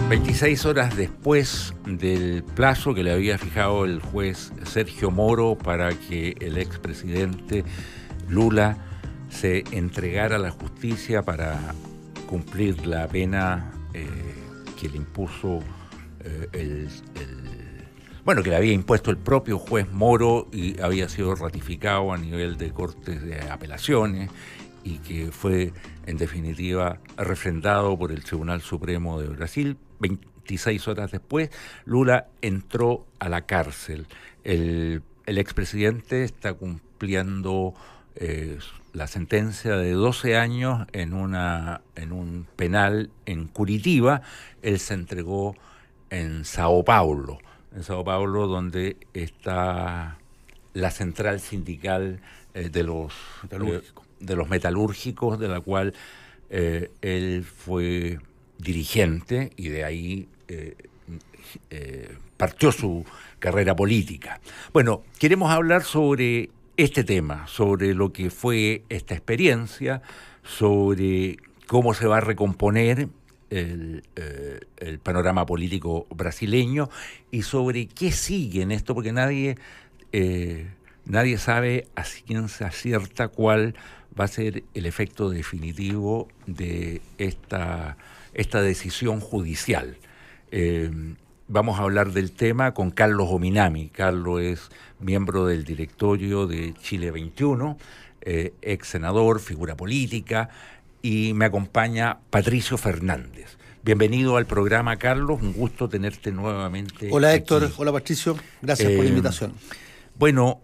26 horas después del plazo que le había fijado el juez Sergio Moro para que el expresidente Lula se entregara a la justicia para cumplir la pena que le impuso que le había impuesto el propio juez Moro y había sido ratificado a nivel de cortes de apelaciones y que fue en definitiva refrendado por el Tribunal Supremo de Brasil. 26 horas después, Lula entró a la cárcel. El expresidente está cumpliendo la sentencia de 12 años en un penal en Curitiba. Él se entregó en Sao Paulo, donde está la central sindical de los metalúrgicos, de la cual él fue dirigente y de ahí partió su carrera política. Bueno, queremos hablar sobre este tema, sobre lo que fue esta experiencia, sobre cómo se va a recomponer el panorama político brasileño y sobre qué sigue en esto, porque nadie sabe a ciencia cierta cuál va a ser el efecto definitivo de esta decisión judicial. Vamos a hablar del tema con Carlos Ominami. Carlos es miembro del directorio de Chile 21, ex senador, figura política, y me acompaña Patricio Fernández. Bienvenido al programa, Carlos, un gusto tenerte nuevamente. Hola aquí. Héctor, hola Patricio, gracias por la invitación. Bueno,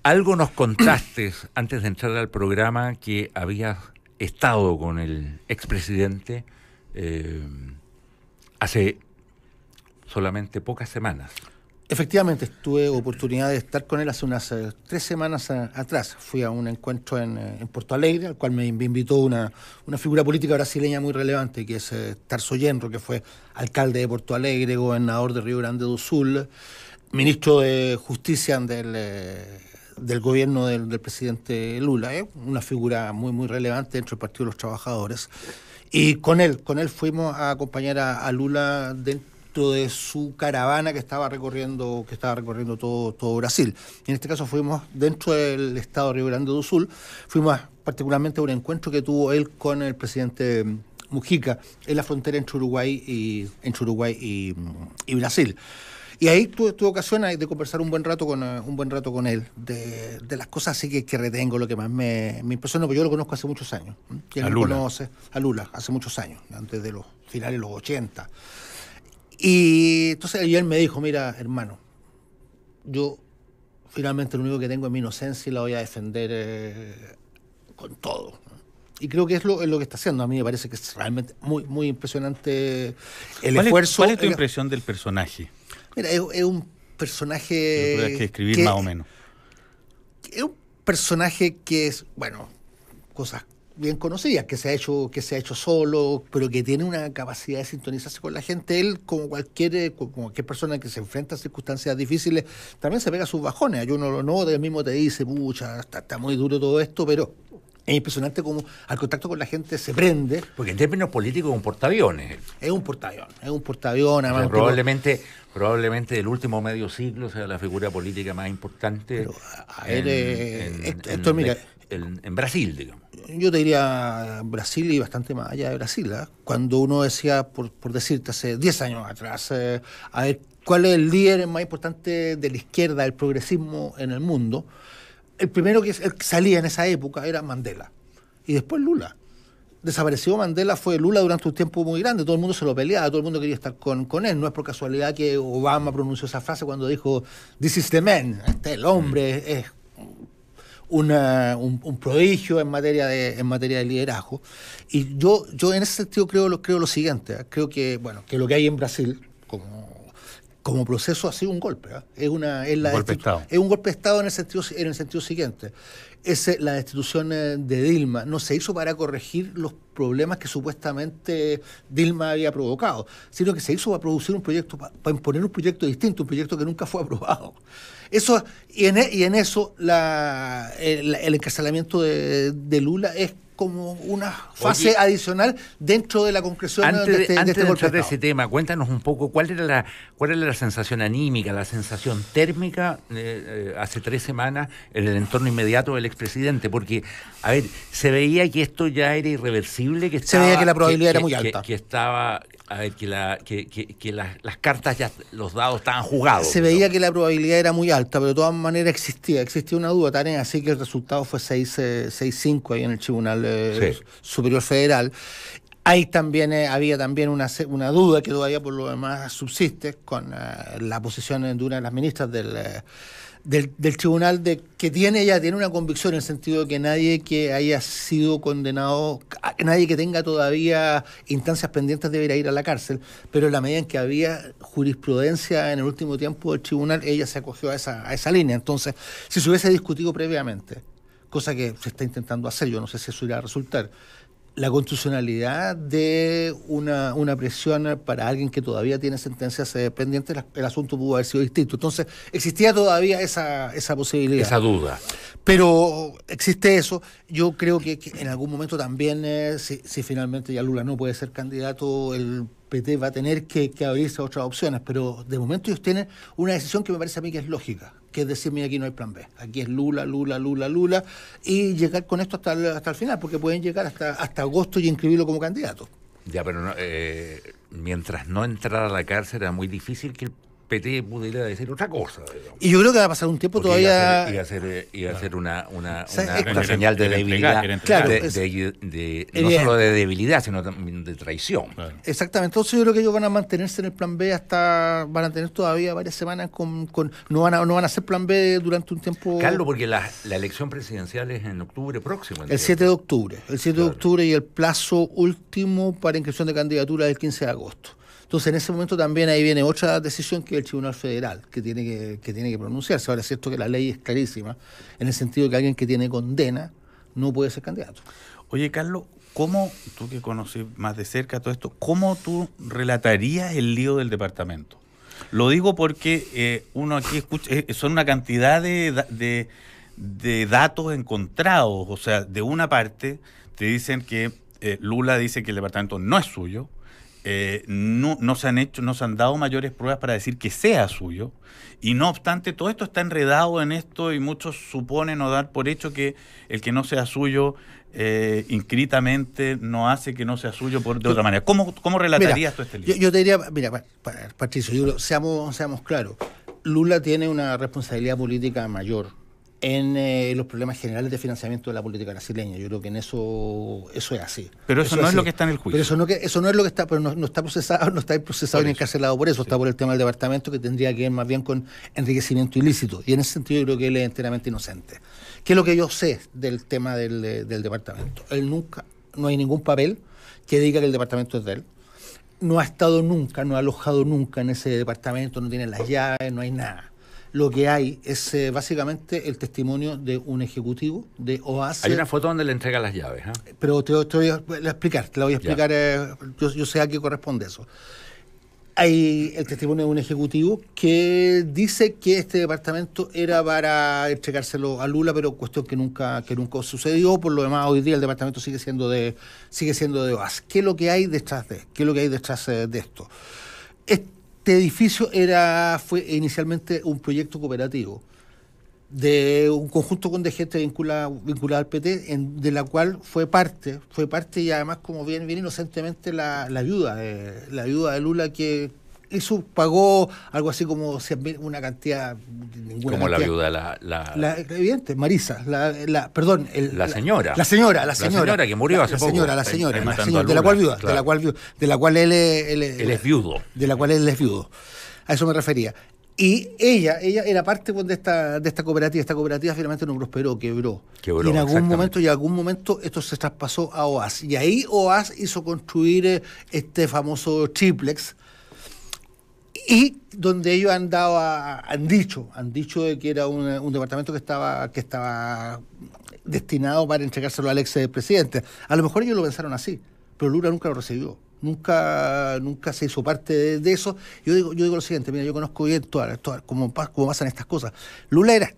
algo nos contaste antes de entrar al programa que habías estado con el expresidente hace solamente pocas semanas. Efectivamente, tuve oportunidad de estar con él hace unas 3 semanas atrás. Fui a un encuentro en Porto Alegre, al cual me invitó una figura política brasileña muy relevante, que es Tarso Genro, que fue alcalde de Porto Alegre, gobernador de Río Grande do Sul, ministro de Justicia del gobierno del presidente Lula, una figura muy, muy relevante dentro del Partido de los Trabajadores. Y con él fuimos a acompañar a Lula dentro de su caravana que estaba recorriendo todo Brasil. Y en este caso fuimos dentro del estado de Río Grande do Sul, fuimos particularmente a un encuentro que tuvo él con el presidente Mujica en la frontera entre Uruguay y Brasil. Y ahí tuve ocasión de conversar un buen rato con él, de las cosas así que retengo, lo que más me impresiona, porque yo lo conozco hace muchos años. ¿Quién lo conoce? A Lula, hace muchos años, antes de los finales de los 80. Y entonces él me dijo, mira, hermano, yo finalmente lo único que tengo es mi inocencia y la voy a defender con todo. Y creo que es lo que está haciendo. A mí me parece que es realmente muy, muy impresionante el esfuerzo. ¿Cuál es tu impresión del personaje? Mira, es un personaje... Lo tendrás que escribir más o menos. Es un personaje que es, cosas bien conocidas, que se ha hecho solo, pero que tiene una capacidad de sintonizarse con la gente. Él, como cualquier persona que se enfrenta a circunstancias difíciles, también se pega sus bajones. Yo no lo noto, él mismo te dice, pucha, está muy duro todo esto, pero es impresionante cómo al contacto con la gente se prende. Porque en términos políticos es un portaaviones. Es un portaavión. Además, probablemente del último medio siglo sea la figura política más importante en Brasil, digamos. Yo te diría Brasil y bastante más allá de Brasil. Cuando uno decía, por decirte, hace 10 años atrás, a ver, ¿cuál es el líder más importante de la izquierda, del progresismo en el mundo? El primero que salía en esa época era Mandela. Y después Lula. Desapareció Mandela, fue Lula durante un tiempo muy grande, todo el mundo se lo peleaba, todo el mundo quería estar con él. No es por casualidad que Obama pronunció esa frase cuando dijo "This is the man", el hombre es un prodigio en materia de liderazgo. Y yo en ese sentido creo lo siguiente, creo que lo que hay en Brasil como proceso ha sido un golpe, es un golpe de Estado en el sentido siguiente. La destitución de Dilma no se hizo para corregir los problemas que supuestamente Dilma había provocado, sino que se hizo para producir un proyecto, para imponer un proyecto distinto, un proyecto que nunca fue aprobado. En eso el encarcelamiento de Lula es como una fase adicional dentro de la concreción antes de este golpe entrar de a Estado. ese tema, cuéntanos un poco cuál era la sensación anímica, la sensación térmica hace 3 semanas en el entorno inmediato del expresidente, porque, a ver, se veía que esto ya era irreversible, que se veía que la probabilidad era muy alta. Que estaba, a ver, que las cartas ya, los dados estaban jugados. Se veía que la probabilidad era muy alta, pero de todas maneras existía una duda, Tarea, así que el resultado fue 6-5 ahí en el Tribunal Superior Federal. Ahí también había también una duda que todavía por lo demás subsiste con la posición de una de las ministras del tribunal, de que ella tiene una convicción en el sentido de que nadie que haya sido condenado, nadie que tenga todavía instancias pendientes debería ir a la cárcel, pero en la medida en que había jurisprudencia en el último tiempo del tribunal, ella se acogió a esa línea. Entonces, si se hubiese discutido previamente, cosa que se está intentando hacer, yo no sé si eso irá a resultar, la constitucionalidad de una prisión para alguien que todavía tiene sentencias pendientes, el asunto pudo haber sido distinto. Entonces, existía todavía esa posibilidad. Esa duda. Pero existe eso. Yo creo que en algún momento también, si finalmente ya Lula no puede ser candidato, el PT va a tener que abrirse a otras opciones. Pero de momento ellos tienen una decisión que me parece a mí que es lógica, que es decir, mira, aquí no hay plan B. Aquí es Lula, y llegar con esto hasta el final, porque pueden llegar hasta agosto y inscribirlo como candidato. Ya, pero no, mientras no entrara a la cárcel era muy difícil que el PT pudiera decir otra cosa. Digamos. Y yo creo que va a pasar un tiempo porque todavía... Iba a ser una señal de debilidad, claro, no solo de debilidad, sino también de traición. Claro. Exactamente, entonces yo creo que ellos van a mantenerse en el plan B van a tener todavía varias semanas no van a hacer plan B durante un tiempo. Carlos, porque la elección presidencial es en octubre próximo. El 7 de octubre. El 7 de octubre y el plazo último para inscripción de candidatura es el 15 de agosto. Entonces, en ese momento también ahí viene otra decisión que el Tribunal Federal, que tiene que pronunciarse. Ahora es cierto que la ley es clarísima, en el sentido de que alguien que tiene condena no puede ser candidato. Oye, Carlos, ¿cómo, tú que conoces más de cerca todo esto, cómo tú relatarías el lío del departamento? Lo digo porque uno aquí escucha, son una cantidad de datos encontrados. O sea, de una parte te dicen que Lula dice que el departamento no es suyo. No se han dado mayores pruebas para decir que sea suyo, y no obstante todo esto está enredado en esto y muchos suponen o dar por hecho que el que no sea suyo inscritamente no hace que no sea suyo de otra manera. ¿Cómo relatarías tú este libro? Yo te diría, mira, Patricio, seamos claros, Lula tiene una responsabilidad política mayor en los problemas generales de financiamiento de la política brasileña. Yo creo que en eso es así. Pero eso no es lo que está en el juicio. Pero eso no es lo que está, pero no está procesado, no está procesado ni encarcelado por eso, está por el tema del departamento, que tendría que ver más bien con enriquecimiento ilícito. Y en ese sentido yo creo que él es enteramente inocente. ¿Qué es lo que yo sé del tema del departamento? No hay ningún papel que diga que el departamento es de él. No ha estado nunca, no ha alojado nunca en ese departamento, no tiene las llaves, no hay nada. Lo que hay es básicamente el testimonio de un ejecutivo de OAS. Hay una foto donde le entrega las llaves. Pero te voy a explicar, yo sé a qué corresponde eso. Hay el testimonio de un ejecutivo que dice que este departamento era para entregárselo a Lula, pero cuestión que nunca sucedió. Por lo demás, hoy día el departamento sigue siendo de OAS. ¿Qué es lo que hay detrás de esto? Este edificio fue inicialmente un proyecto cooperativo de un conjunto de gente vinculada al PT, de la cual fue parte y además, como bien inocentemente, la ayuda de Lula, que pagó algo así como 100.000, una cantidad, ninguna como cantidad. La viuda, evidente, Marisa, la señora que murió hace poco. La señora, de la cual él es viudo. De la cual él es viudo. A eso me refería. Y ella era parte de esta cooperativa. Esta cooperativa finalmente no prosperó, quebró. Y en algún momento esto se traspasó a OAS. Y ahí OAS hizo construir este famoso triplex, y donde ellos han dicho de que era un departamento que estaba destinado para entregárselo al ex presidente. A lo mejor ellos lo pensaron así, pero Lula nunca lo recibió. Nunca se hizo parte de eso. Yo digo lo siguiente, mira, yo conozco bien todas como pasan estas cosas. Lula era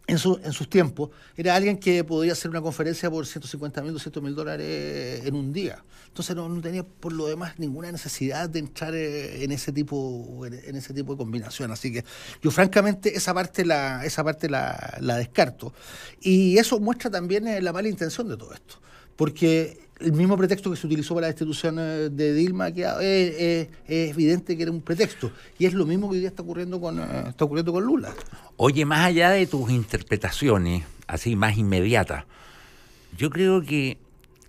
en sus tiempos, era alguien que podía hacer una conferencia por $150.000, $200.000 en un día. Entonces no tenía por lo demás ninguna necesidad de entrar en ese tipo de combinación. Así que yo francamente esa parte la descarto. Y eso muestra también la mala intención de todo esto. Porque el mismo pretexto que se utilizó para la destitución de Dilma, que es evidente que era un pretexto. Y es lo mismo que hoy día está ocurriendo con Lula. Oye, más allá de tus interpretaciones, así más inmediatas, yo creo que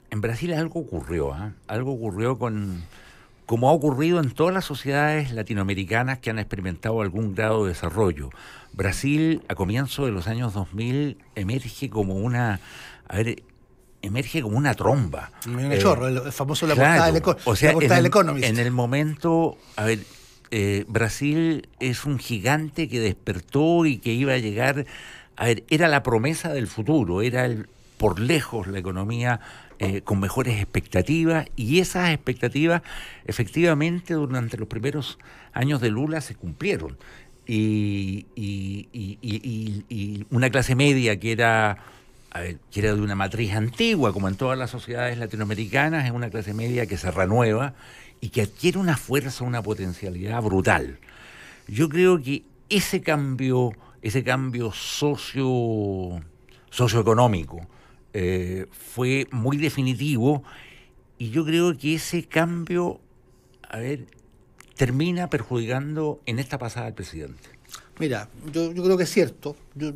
en Brasil algo ocurrió, ¿eh? Algo ocurrió como ha ocurrido en todas las sociedades latinoamericanas que han experimentado algún grado de desarrollo. Brasil, a comienzos de los años 2000, emerge como una tromba. Un chorro, el famoso la Claro, portada del Economist. En el momento, Brasil es un gigante que despertó y que iba a llegar, era la promesa del futuro, era por lejos la economía con mejores expectativas, y esas expectativas efectivamente durante los primeros años de Lula se cumplieron. Y una clase media que era de una matriz antigua, como en todas las sociedades latinoamericanas, es una clase media que se renueva y que adquiere una fuerza, una potencialidad brutal. Yo creo que ese cambio socioeconómico fue muy definitivo, y yo creo que ese cambio, termina perjudicando en esta pasada al presidente. Mira, yo creo que es cierto. Yo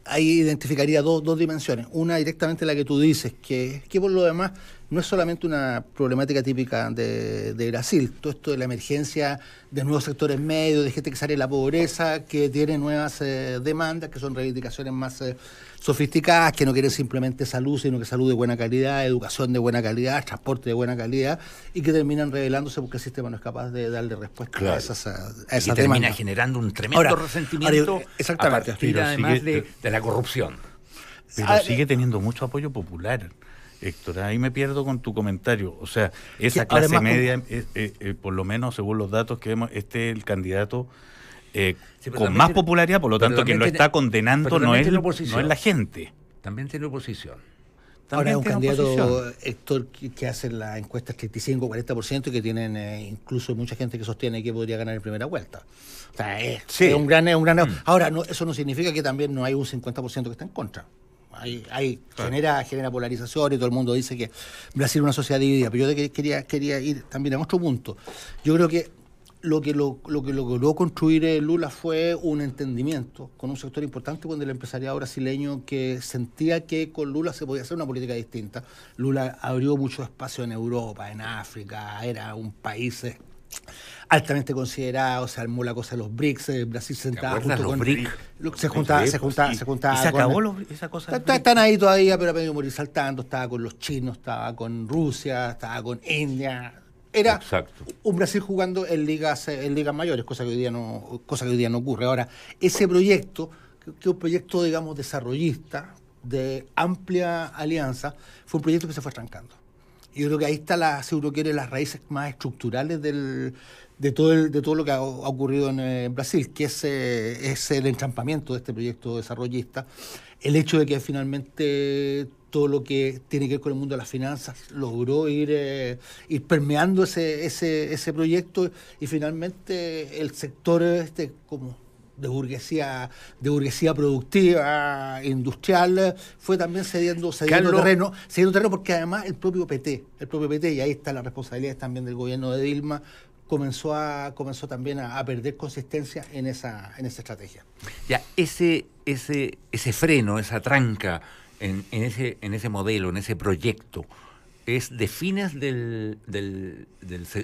ahí identificaría dos dimensiones. Una, directamente la que tú dices, que por lo demás no es solamente una problemática típica de Brasil. Todo esto de la emergencia de nuevos sectores medios, de gente que sale de la pobreza, que tiene nuevas demandas, que son reivindicaciones más sofisticadas, que no quieren simplemente salud, sino que salud de buena calidad, educación de buena calidad, transporte de buena calidad, y que terminan revelándose porque el sistema no es capaz de darle respuesta a esas demandas. Y termina generando un tremendo resentimiento exactamente, a partir además de la corrupción. Pero sigue teniendo mucho apoyo popular, Héctor. Ahí me pierdo con tu comentario. O sea, esa clase además, media, por lo menos según los datos que vemos, el candidato con más popularidad, por lo tanto quien lo está condenando no es la gente. También tiene oposición. Ahora es un candidato, Héctor, que hace las encuestas 35-40% y que tienen incluso mucha gente que sostiene que podría ganar en primera vuelta. O sea, es un gran... Ahora, eso no significa que también no hay un 50% que está en contra. Genera polarización, y todo el mundo dice que Brasil es una sociedad dividida. Pero yo quería ir también a otro punto. Yo creo que lo que logró construir Lula fue un entendimiento con un sector importante con el empresariado brasileño, que sentía que con Lula se podía hacer una política distinta. Lula abrió mucho espacio en Europa, en África, era un país altamente considerado, se armó la cosa de los BRICS, Brasil se sentaba junto con BRICS. Se juntaba. ¿Y se acabó esa cosa? Están ahí todavía, pero ha podido morir saltando. Estaba con los chinos, estaba con Rusia, estaba con India. Era un Brasil jugando en ligas mayores, cosa que hoy día no ocurre. Ahora, ese proyecto, que es un proyecto, digamos, desarrollista, de amplia alianza, fue un proyecto que se fue estancando. Y yo creo que ahí está si uno quiere, las raíces más estructurales de todo lo que ha ocurrido en Brasil, que es el entrampamiento de este proyecto desarrollista, el hecho de que finalmente todo lo que tiene que ver con el mundo de las finanzas logró ir permeando ese proyecto, y finalmente el sector como de burguesía productiva, industrial, fue también cediendo terreno, porque además el propio PT, y ahí está la responsabilidad también del gobierno de Dilma, comenzó también a perder consistencia en esa estrategia. Ya, ese freno, esa tranca en ese modelo, en ese proyecto, ¿es de fines de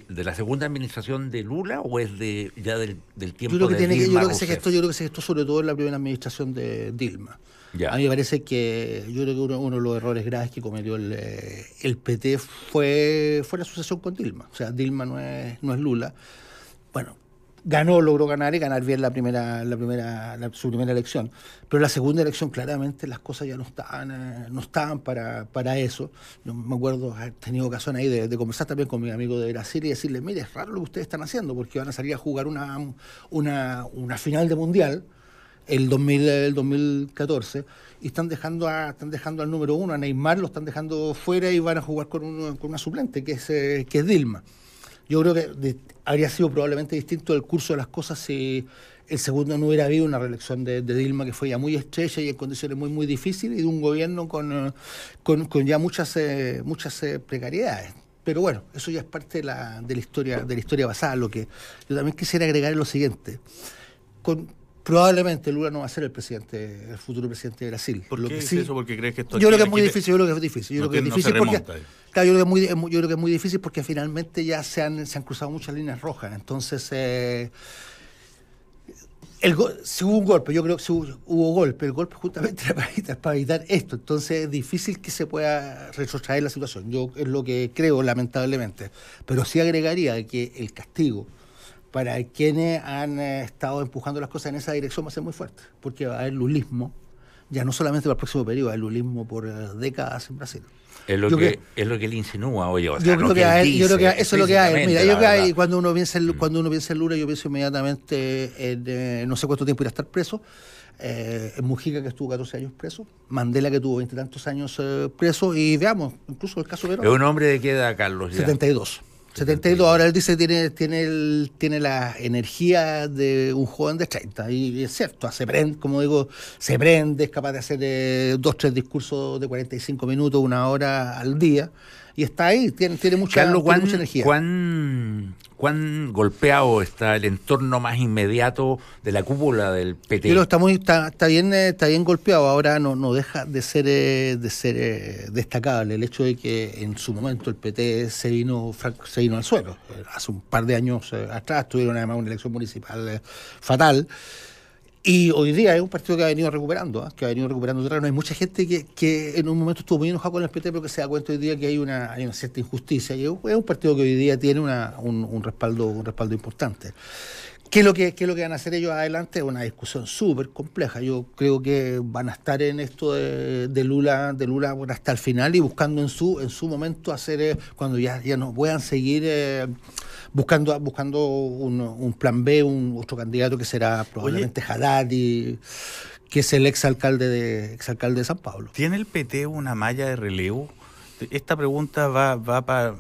la segunda administración de Lula, o es ya del tiempo de Dilma? Yo creo que se gestó sobre todo en la primera administración de Dilma. Ya. A mí me parece que uno de los errores graves que cometió el PT fue la sucesión con Dilma. O sea, Dilma no es Lula. Bueno, logró ganar bien su primera elección, pero la segunda elección claramente las cosas ya no estaban para eso. Yo me acuerdo haber tenido ocasión ahí de conversar también con mi amigo de Brasil y decirle: mire, es raro lo que ustedes están haciendo, porque van a salir a jugar una final de mundial el 2014, y están dejando al número uno, a Neymar, lo están dejando fuera y van a jugar con una suplente, que es Dilma. Yo creo que habría sido probablemente distinto el curso de las cosas si el segundo no hubiera habido una reelección de Dilma, que fue ya muy estrecha y en condiciones muy, muy difíciles, y de un gobierno con ya muchas precariedades. Pero bueno, eso ya es parte de la historia pasada. Lo que yo también quisiera agregar es lo siguiente. Probablemente Lula no va a ser el futuro presidente de Brasil. ¿Por qué es eso? Porque crees que esto... Yo creo que es muy difícil. Yo creo que es difícil porque... Claro, yo creo que es muy difícil porque finalmente ya se han cruzado muchas líneas rojas. Entonces, si hubo un golpe, yo creo que hubo golpe. El golpe justamente era para evitar esto. Entonces es difícil que se pueda retrotraer la situación. Yo es lo que creo, lamentablemente. Pero sí agregaría que el castigo para quienes han estado empujando las cosas en esa dirección va a ser muy fuerte. Porque va a haber lulismo, ya no solamente para el próximo periodo, va a haber lulismo por décadas en Brasil. Es lo que él insinúa, oye. O sea, yo creo que eso es lo que hay. Mira, yo creo que cuando uno piensa en Lula, yo pienso inmediatamente en no sé cuánto tiempo irá a estar preso, en Mujica, que estuvo 14 años preso, Mandela, que tuvo 20 y tantos años preso, y veamos, incluso el caso de Verón. ¿Es un hombre de qué edad, Carlos? 72. Ahora él dice que tiene la energía de un joven de 30, y es cierto, se prende, es capaz de hacer 2 o 3 discursos de 45 minutos, 1 hora al día, y está ahí, tiene mucha energía. ¿Cuán golpeado está el entorno más inmediato de la cúpula del PT? Pero está bien golpeado. Ahora no deja de ser destacable el hecho de que en su momento el PT se vino al suelo. Hace un par de años atrás tuvieron además una elección municipal fatal. Y hoy día es un partido que ha venido recuperando terreno. Hay mucha gente que en un momento estuvo muy enojado con el PT, pero que se da cuenta hoy día que hay una cierta injusticia. Y es un partido que hoy día tiene un respaldo importante. ¿Qué es lo que van a hacer ellos adelante? Es una discusión súper compleja. Yo creo que van a estar en esto de Lula hasta el final, y buscando en su momento hacer, cuando ya no puedan seguir buscando un plan B, otro candidato que será probablemente Haddad, que es el exalcalde de San Pablo. ¿Tiene el PT una malla de relevo? Esta pregunta va para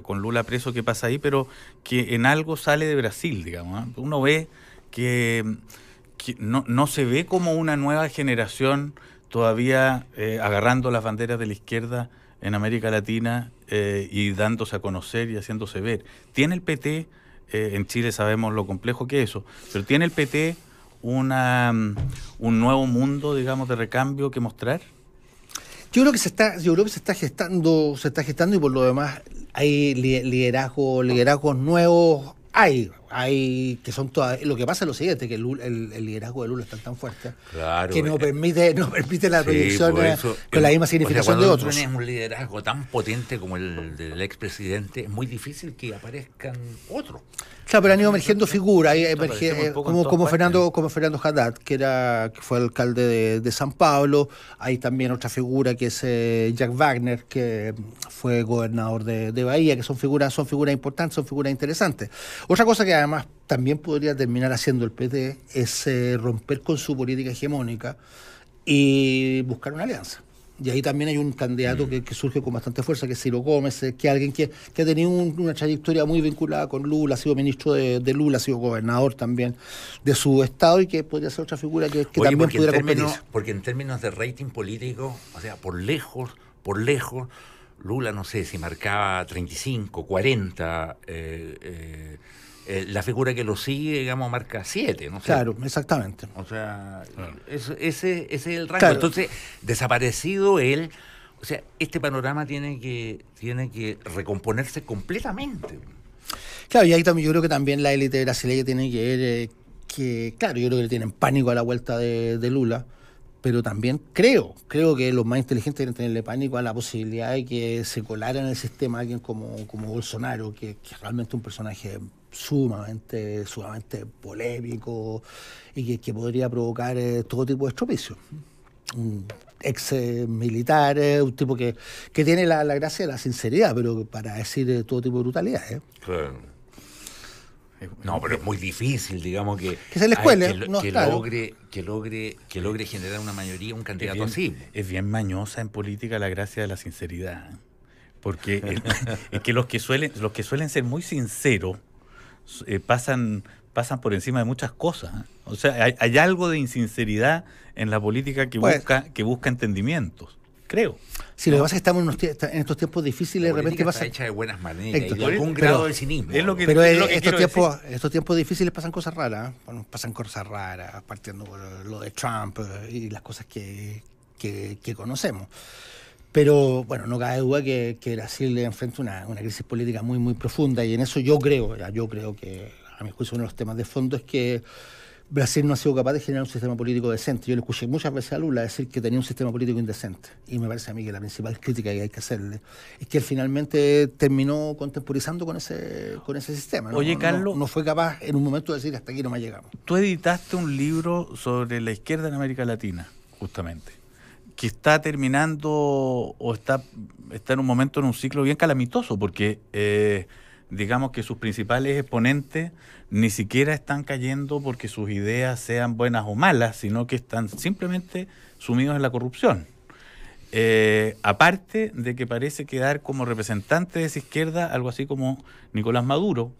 con Lula preso, ¿qué pasa ahí? Pero que en algo sale de Brasil, digamos, ¿eh? Uno ve que no se ve como una nueva generación todavía agarrando las banderas de la izquierda en América Latina y dándose a conocer y haciéndose ver. ¿Tiene el PT, en Chile sabemos lo complejo que es eso, pero tiene el PT un nuevo mundo, digamos, de recambio que mostrar? Yo creo que se está gestando, y por lo demás hay liderazgos nuevos, hay que son todas. Lo que pasa es lo siguiente, que el liderazgo de Lula está tan fuerte, claro, que no permite la proyección con la misma significación de otros. Cuando tienes un liderazgo tan potente como el del expresidente, es muy difícil que aparezcan otros. Claro, pero han ido emergiendo figuras, como Fernando Haddad, que fue alcalde de San Pablo. Hay también otra figura que es Jack Wagner, que fue gobernador de Bahía, que son figuras importantes, son figuras interesantes. Otra cosa que además también podría terminar haciendo el PT es romper con su política hegemónica y buscar una alianza. Y ahí también hay un candidato que surge con bastante fuerza, que es Ciro Gómez, que es alguien que ha tenido una trayectoria muy vinculada con Lula, ha sido ministro de Lula, ha sido gobernador también de su estado, y que podría ser otra figura que también pudiera competir. Porque en términos de rating político, o sea, por lejos, Lula, no sé, si marcaba 35, 40, la figura que lo sigue, digamos, marca 7, ¿no sé? Claro, exactamente. O sea, ese es el rango. Claro. Entonces, desaparecido él, o sea, este panorama tiene que recomponerse completamente. Claro, y ahí también yo creo que también la élite brasileña tiene que ver claro, yo creo que le tienen pánico a la vuelta de Lula, pero también creo que los más inteligentes deben tenerle pánico a la posibilidad de que se colara en el sistema alguien como Bolsonaro, que es realmente un personaje sumamente polémico y que podría provocar todo tipo de estropicio. Un ex militar, un tipo que tiene la gracia de la sinceridad, pero para decir todo tipo de brutalidades. Claro. No, pero es muy difícil, digamos, que se les cuele, que logre generar una mayoría, un candidato así. Es bien mañosa en política la gracia de la sinceridad, porque es que los que suelen ser muy sinceros pasan por encima de muchas cosas. O sea, hay algo de insinceridad en la política que busca entendimientos, creo. Sí, lo que pasa es que estamos en estos tiempos difíciles, de repente pasa. Está hecha de buenas maneras y de algún grado de cinismo. Pero estos tiempos difíciles pasan cosas raras. Bueno, pasan cosas raras, partiendo por lo de Trump y las cosas que conocemos. Pero bueno, no cabe duda que Brasil le enfrenta una crisis política muy, muy profunda, y en eso yo creo que, a mi juicio, uno de los temas de fondo es que Brasil no ha sido capaz de generar un sistema político decente. Yo le escuché muchas veces a Lula decir que tenía un sistema político indecente, y me parece a mí que la principal crítica que hay que hacerle es que él finalmente terminó contemporizando con ese sistema. Oye, Carlos, no fue capaz en un momento de decir hasta aquí no más llegamos. Tú editaste un libro sobre la izquierda en América Latina, justamente, que está terminando o está en un momento, en un ciclo bien calamitoso, porque digamos que sus principales exponentes ni siquiera están cayendo porque sus ideas sean buenas o malas, sino que están simplemente sumidos en la corrupción. Aparte de que parece quedar como representante de esa izquierda algo así como Nicolás Maduro,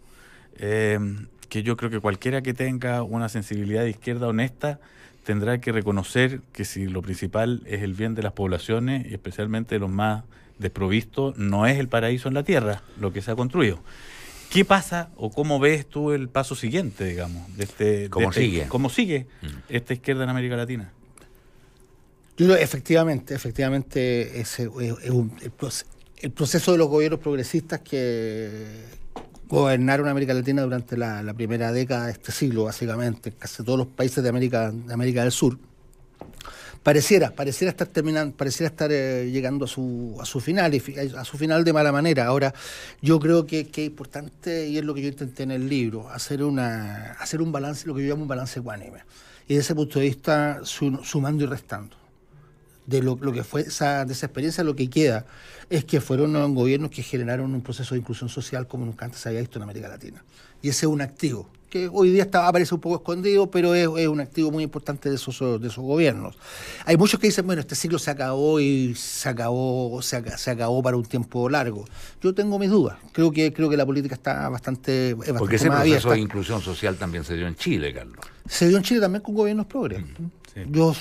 que yo creo que cualquiera que tenga una sensibilidad de izquierda honesta tendrá que reconocer que si lo principal es el bien de las poblaciones, y especialmente de los más desprovistos, no es el paraíso en la tierra lo que se ha construido. ¿Qué pasa o cómo ves tú el paso siguiente, digamos, cómo sigue esta izquierda en América Latina? Yo creo efectivamente el proceso de los gobiernos progresistas que gobernaron América Latina durante la primera década de este siglo, básicamente, casi todos los países de América del Sur, pareciera estar llegando a su final, y a su final de mala manera. Ahora, yo creo que es importante, y es lo que yo intenté en el libro, hacer un balance, lo que yo llamo un balance ecuánime, y desde ese punto de vista sumando y restando. De lo que fue de esa experiencia, lo que queda es que fueron gobiernos que generaron un proceso de inclusión social como nunca antes se había visto en América Latina. Y ese es un activo que hoy día aparece un poco escondido, pero es un activo muy importante de esos gobiernos. Hay muchos que dicen, bueno, este ciclo se acabó y se acabó para un tiempo largo. Yo tengo mis dudas. Creo que la política está bastante porque ese proceso de inclusión social también se dio en Chile, Carlos. Se dio en Chile también con gobiernos progres. Sí. Yo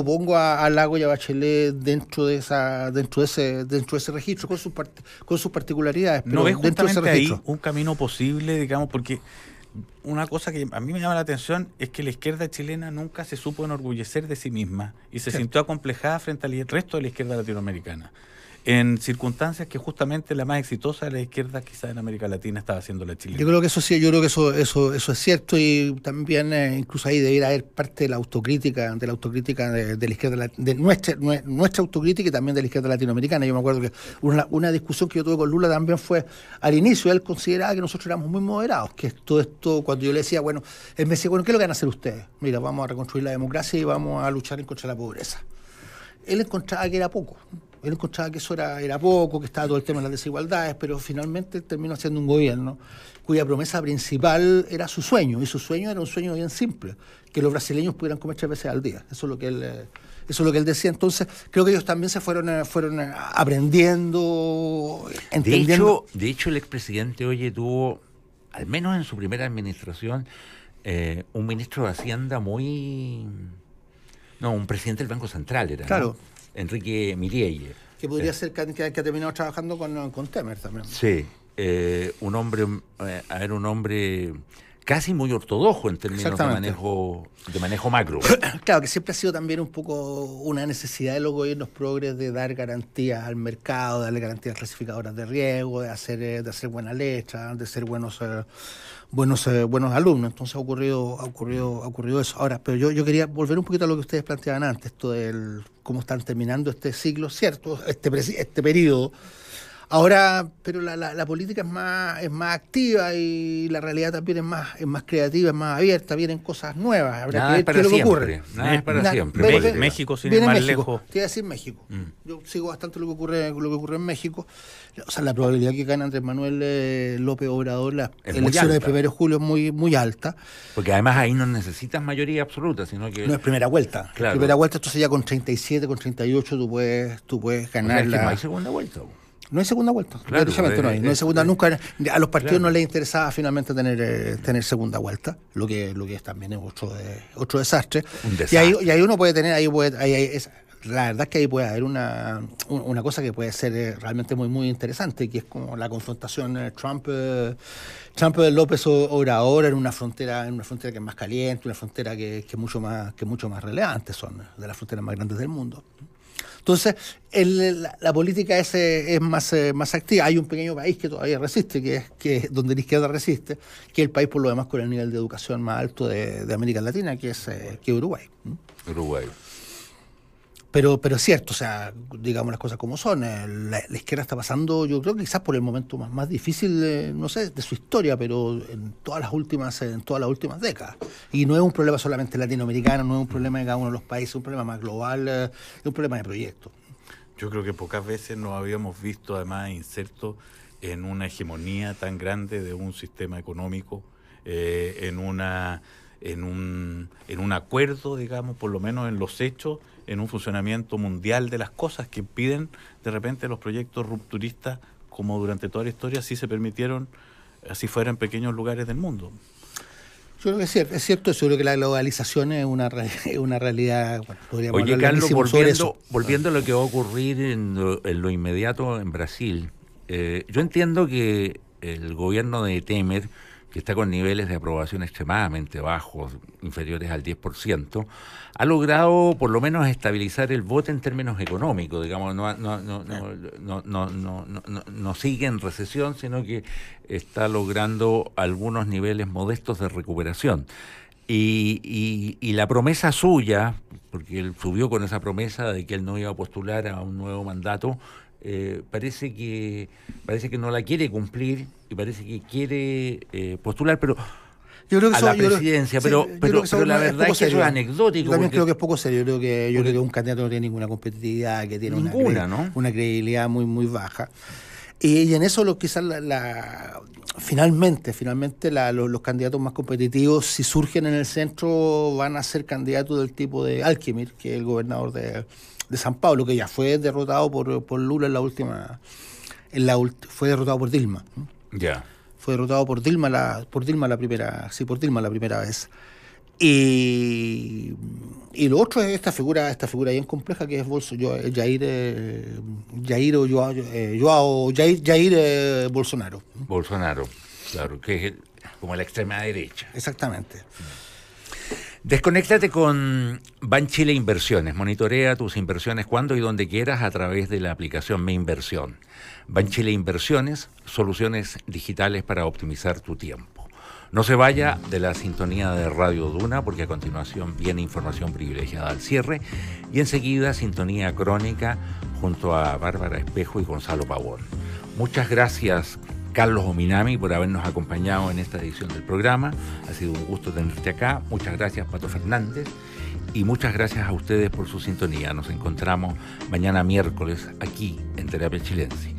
pongo a Lago y a Bachelet dentro de ese registro, con sus particularidades. Pero ¿no ves justamente ahí un camino posible, digamos? Porque una cosa que a mí me llama la atención es que la izquierda chilena nunca se supo enorgullecer de sí misma y se sintió acomplejada frente al resto de la izquierda latinoamericana, en circunstancias que justamente la más exitosa de la izquierda quizás en América Latina estaba haciendo la chilena. Yo creo que eso sí, eso es cierto, y también incluso ahí debería haber parte de la autocrítica de la izquierda, de nuestra autocrítica, y también de la izquierda latinoamericana. Yo me acuerdo que una discusión que yo tuve con Lula también fue, al inicio él consideraba que nosotros éramos muy moderados, que todo esto, cuando yo le decía, bueno, él me decía, bueno, ¿qué es lo que van a hacer ustedes? Mira, vamos a reconstruir la democracia y vamos a luchar en contra de la pobreza. Él encontraba que era poco. Él encontraba que eso era poco, que estaba todo el tema de las desigualdades, pero finalmente él terminó haciendo un gobierno cuya promesa principal era su sueño, y su sueño era un sueño bien simple, que los brasileños pudieran comer 3 veces al día. Eso es lo que él decía. Entonces, creo que ellos también se fueron aprendiendo, entendiendo. De hecho, el expresidente Olle tuvo, al menos en su primera administración, un ministro de Hacienda un presidente del Banco Central era, claro, ¿no? Enrique Mirielle. Que podría ser que ha terminado trabajando con Temer también. Sí, un hombre casi muy ortodoxo en términos de manejo macro. Claro, que siempre ha sido también un poco una necesidad de los gobiernos progres de dar garantías al mercado, darle garantías clasificadoras de riesgo, de hacer buena letra, de ser buenos alumnos. Entonces ha ocurrido eso. Ahora, pero yo quería volver un poquito a lo que ustedes planteaban antes, esto del cómo están terminando este ciclo, ¿cierto? Este periodo. Ahora, pero la política es más activa y la realidad también es más creativa, es más abierta, vienen cosas nuevas. Habrá Nada que es ver para qué es lo que siempre. ocurre. Nada es para siempre. Pero México, sin ir viene más México. lejos. Te iba a decir México. Yo sigo bastante lo que ocurre en México. O sea, la probabilidad que gane Andrés Manuel López Obrador las elecciones del 1 de julio es muy, muy alta. Porque además ahí no necesitas mayoría absoluta, sino que... No es primera vuelta. Claro. Primera vuelta, entonces ya con 37, con 38 tú puedes ganar. O sea, es que no hay segunda vuelta. No hay segunda vuelta, Claro, precisamente no hay. No hay segunda, nunca. A los partidos claro. no les interesaba finalmente tener segunda vuelta, lo que es también es otro desastre. Un desastre. Y ahí uno puede tener, la verdad es que ahí puede haber una cosa que puede ser realmente muy muy interesante, que es como la confrontación Trump López Obrador en una frontera que es más caliente, una frontera que es mucho más relevante, son de las fronteras más grandes del mundo. Entonces, la política es más activa. Hay un pequeño país que todavía resiste, que es donde la izquierda resiste, que es el país por lo demás con el nivel de educación más alto de América Latina, que es Uruguay. Uruguay. Pero es cierto, o sea, digamos las cosas como son. La izquierda está pasando, yo creo que quizás por el momento más difícil, no sé, de su historia, pero en todas las últimas décadas. Y no es un problema solamente latinoamericano, no es un problema de cada uno de los países, es un problema más global, es un problema de proyecto. Yo creo que pocas veces nos habíamos visto además insertos en una hegemonía tan grande de un sistema económico, en un acuerdo, digamos, por lo menos en los hechos, en un funcionamiento mundial de las cosas que impiden de repente los proyectos rupturistas, como durante toda la historia sí se permitieron, así fuera en pequeños lugares del mundo. Yo creo que es cierto, yo creo que la globalización es una realidad. Bueno, podríamos Oye, hablar Carlos, sobre eso. volviendo a lo que va a ocurrir en lo inmediato en Brasil, yo entiendo que el gobierno de Temer, que está con niveles de aprobación extremadamente bajos, inferiores al 10%, ha logrado por lo menos estabilizar el voto en términos económicos, digamos, no sigue en recesión, sino que está logrando algunos niveles modestos de recuperación. Y la promesa suya, porque él subió con esa promesa de que él no iba a postular a un nuevo mandato, parece que no la quiere cumplir y parece que quiere postular, pero yo creo que a la presidencia, pero la verdad es que eso es anecdótico. Yo también creo que es poco serio. Yo creo que un candidato no tiene ninguna competitividad, que tiene una credibilidad muy muy baja. Y en eso quizás finalmente los candidatos más competitivos, si surgen en el centro, van a ser candidatos del tipo de Alckmin, que es el gobernador de San Paulo, que ya fue derrotado por Lula fue derrotado por Dilma. Ya. Fue derrotado por Dilma la primera vez. Y lo otro es esta figura bien compleja que es Jair Bolsonaro. Bolsonaro, claro, que es como la extrema derecha. Exactamente. Desconéctate con Banchile Inversiones. Monitorea tus inversiones cuando y donde quieras a través de la aplicación Mi Inversión. Banchile Inversiones, soluciones digitales para optimizar tu tiempo. No se vaya de la sintonía de Radio Duna, porque a continuación viene información privilegiada al cierre y enseguida sintonía crónica junto a Bárbara Espejo y Gonzalo Pavor. Muchas gracias, Carlos Ominami, por habernos acompañado en esta edición del programa. Ha sido un gusto tenerte acá. Muchas gracias, Pato Fernández. Y muchas gracias a ustedes por su sintonía. Nos encontramos mañana miércoles aquí en Terapia Chilense.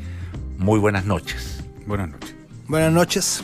Muy buenas noches. Buenas noches. Buenas noches.